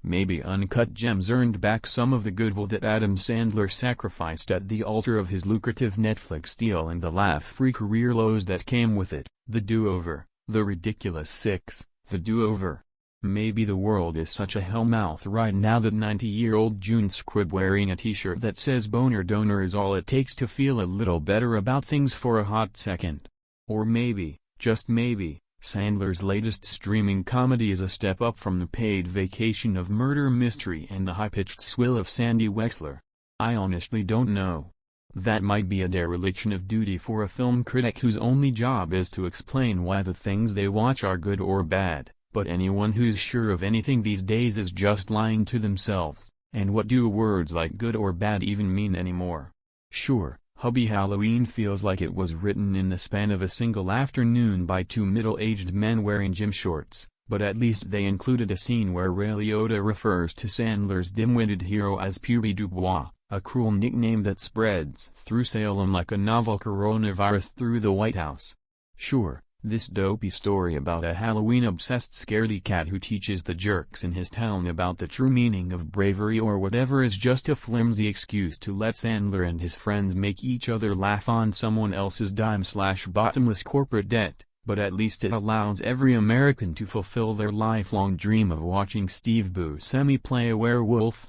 Maybe Uncut Gems earned back some of the goodwill that Adam Sandler sacrificed at the altar of his lucrative Netflix deal and the laugh-free career lows that came with it. The Do-Over, The Ridiculous Six, The Do-Over. Maybe the world is such a hellmouth right now that 90-year-old June Squibb wearing a t-shirt that says boner donor is all it takes to feel a little better about things for a hot second. Or maybe, just maybe, Sandler's latest streaming comedy is a step up from the paid vacation of murder mystery and the high-pitched swill of Sandy Wexler. I honestly don't know. That might be a dereliction of duty for a film critic whose only job is to explain why the things they watch are good or bad, but anyone who's sure of anything these days is just lying to themselves. And what do words like good or bad even mean anymore? Sure, Hubie Halloween feels like it was written in the span of a single afternoon by two middle-aged men wearing gym shorts, but at least they included a scene where Liotta refers to Sandler's dim-witted hero as Hubie Dubois, a cruel nickname that spreads through Salem like a novel coronavirus through the White House. Sure, this dopey story about a Halloween-obsessed scaredy cat who teaches the jerks in his town about the true meaning of bravery or whatever is just a flimsy excuse to let Sandler and his friends make each other laugh on someone else's dime/bottomless corporate debt, but at least it allows every American to fulfill their lifelong dream of watching Steve Buscemi play a werewolf.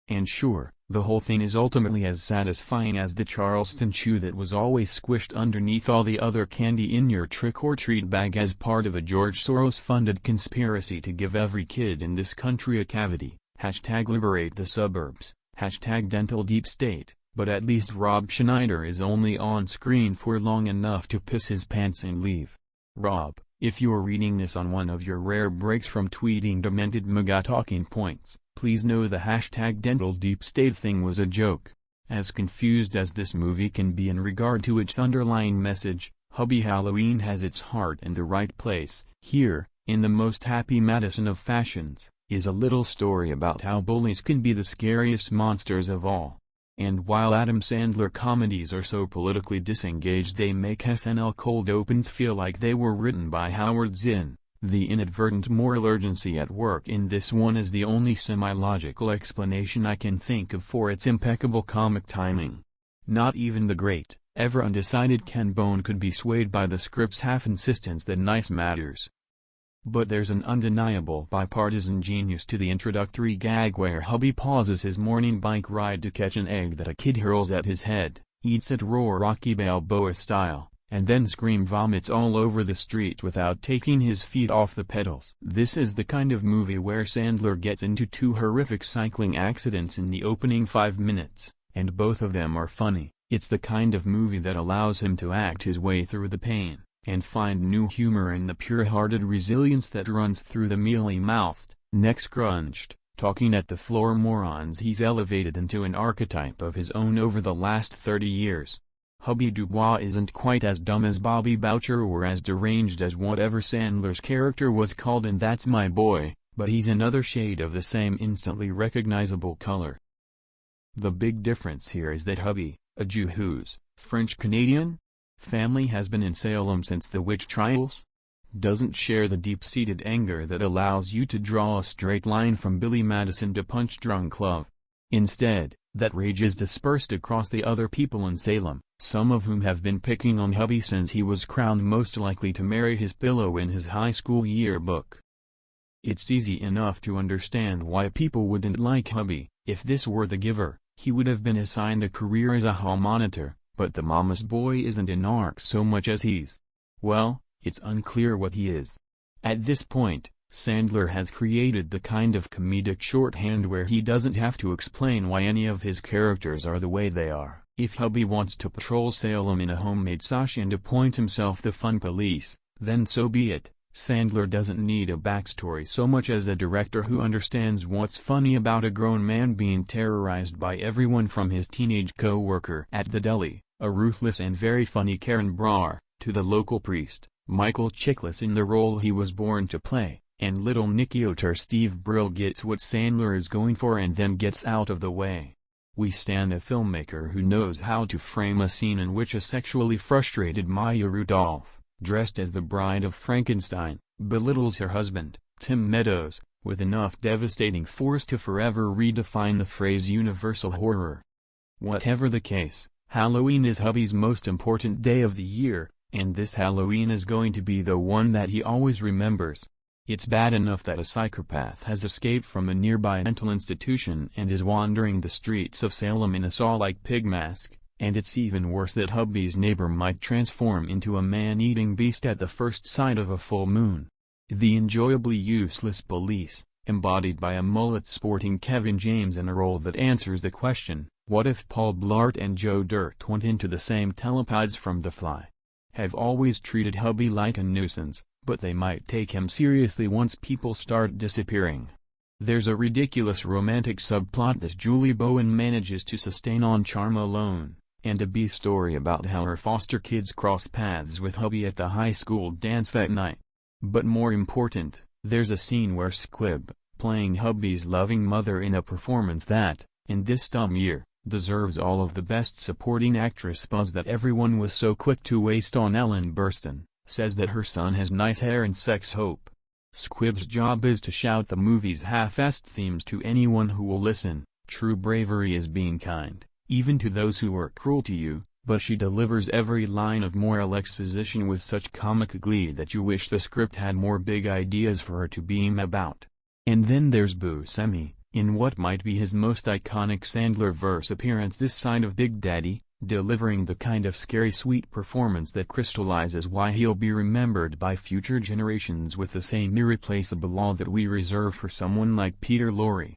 And sure, the whole thing is ultimately as satisfying as the Charleston chew that was always squished underneath all the other candy in your trick-or-treat bag as part of a George Soros-funded conspiracy to give every kid in this country a cavity. #liberate the suburbs, #dental deep state, but at least Rob Schneider is only on screen for long enough to piss his pants and leave. Rob, if you're reading this on one of your rare breaks from tweeting demented MAGA talking points, please know the #dental deep state thing was a joke. As confused as this movie can be in regard to its underlying message, Hubie Halloween has its heart in the right place. Here, in the most Happy Madison of fashions, is a little story about how bullies can be the scariest monsters of all. And while Adam Sandler comedies are so politically disengaged they make SNL cold opens feel like they were written by Howard Zinn, the inadvertent moral urgency at work in this one is the only semi-logical explanation I can think of for its impeccable comic timing. Not even the great, ever undecided Ken Bone could be swayed by the script's half-insistence that nice matters. But there's an undeniable bipartisan genius to the introductory gag where Hubie pauses his morning bike ride to catch an egg that a kid hurls at his head, eats it raw Rocky Balboa style, and then scream vomits all over the street without taking his feet off the pedals. This is the kind of movie where Sandler gets into two horrific cycling accidents in the opening 5 minutes, and both of them are funny. It's the kind of movie that allows him to act his way through the pain, and find new humor in the pure-hearted resilience that runs through the mealy-mouthed, neck-scrunched, talking-at-the-floor morons he's elevated into an archetype of his own over the last 30 years. Hubie Dubois isn't quite as dumb as Bobby Boucher or as deranged as whatever Sandler's character was called in That's My Boy, but he's another shade of the same instantly recognizable color. The big difference here is that Hubie, a Jew whose French-Canadian family has been in Salem since the witch trials, doesn't share the deep-seated anger that allows you to draw a straight line from Billy Madison to Punch Drunk Love. Instead, that rage is dispersed across the other people in Salem, some of whom have been picking on Hubie since he was crowned most likely to marry his pillow in his high school yearbook. It's easy enough to understand why people wouldn't like Hubie. If this were The Giver, he would have been assigned a career as a hall monitor. But the mama's boy isn't an arc so much as he's, well, it's unclear what he is. At this point, Sandler has created the kind of comedic shorthand where he doesn't have to explain why any of his characters are the way they are. If Hubie wants to patrol Salem in a homemade sash and appoint himself the fun police, then so be it. Sandler doesn't need a backstory so much as a director who understands what's funny about a grown man being terrorized by everyone from his teenage co-worker at the deli, a ruthless and very funny Karen Brar, to the local priest, Michael Chiklis in the role he was born to play, and little Nicky Otter Steve Brill gets what Sandler is going for and then gets out of the way. We stand a filmmaker who knows how to frame a scene in which a sexually frustrated Maya Rudolph, dressed as the bride of Frankenstein, belittles her husband, Tim Meadows, with enough devastating force to forever redefine the phrase universal horror. Whatever the case, Halloween is Hubie's most important day of the year, and this Halloween is going to be the one that he always remembers. It's bad enough that a psychopath has escaped from a nearby mental institution and is wandering the streets of Salem in a saw-like pig mask, and it's even worse that Hubie's neighbor might transform into a man-eating beast at the first sight of a full moon. The enjoyably useless police, embodied by a mullet-sporting Kevin James in a role that answers the question, what if Paul Blart and Joe Dirt went into the same telepods from The Fly? Have always treated Hubie like a nuisance, but they might take him seriously once people start disappearing. There's a ridiculous romantic subplot that Julie Bowen manages to sustain on charm alone, and a B-story about how her foster kids cross paths with Hubie at the high school dance that night. But more important, there's a scene where Squibb, playing Hubie's loving mother in a performance that, in this dumb year, deserves all of the Best Supporting Actress buzz that everyone was so quick to waste on Ellen Burstyn, says that her son has nice hair and sex hope. Squibb's job is to shout the movie's half-assed themes to anyone who will listen. True bravery is being kind, even to those who were cruel to you, but she delivers every line of moral exposition with such comic glee that you wish the script had more big ideas for her to beam about. And then there's Buscemi, in what might be his most iconic Sandler-verse appearance this side of Big Daddy, delivering the kind of scary sweet performance that crystallizes why he'll be remembered by future generations with the same irreplaceable awe that we reserve for someone like Peter Lorre.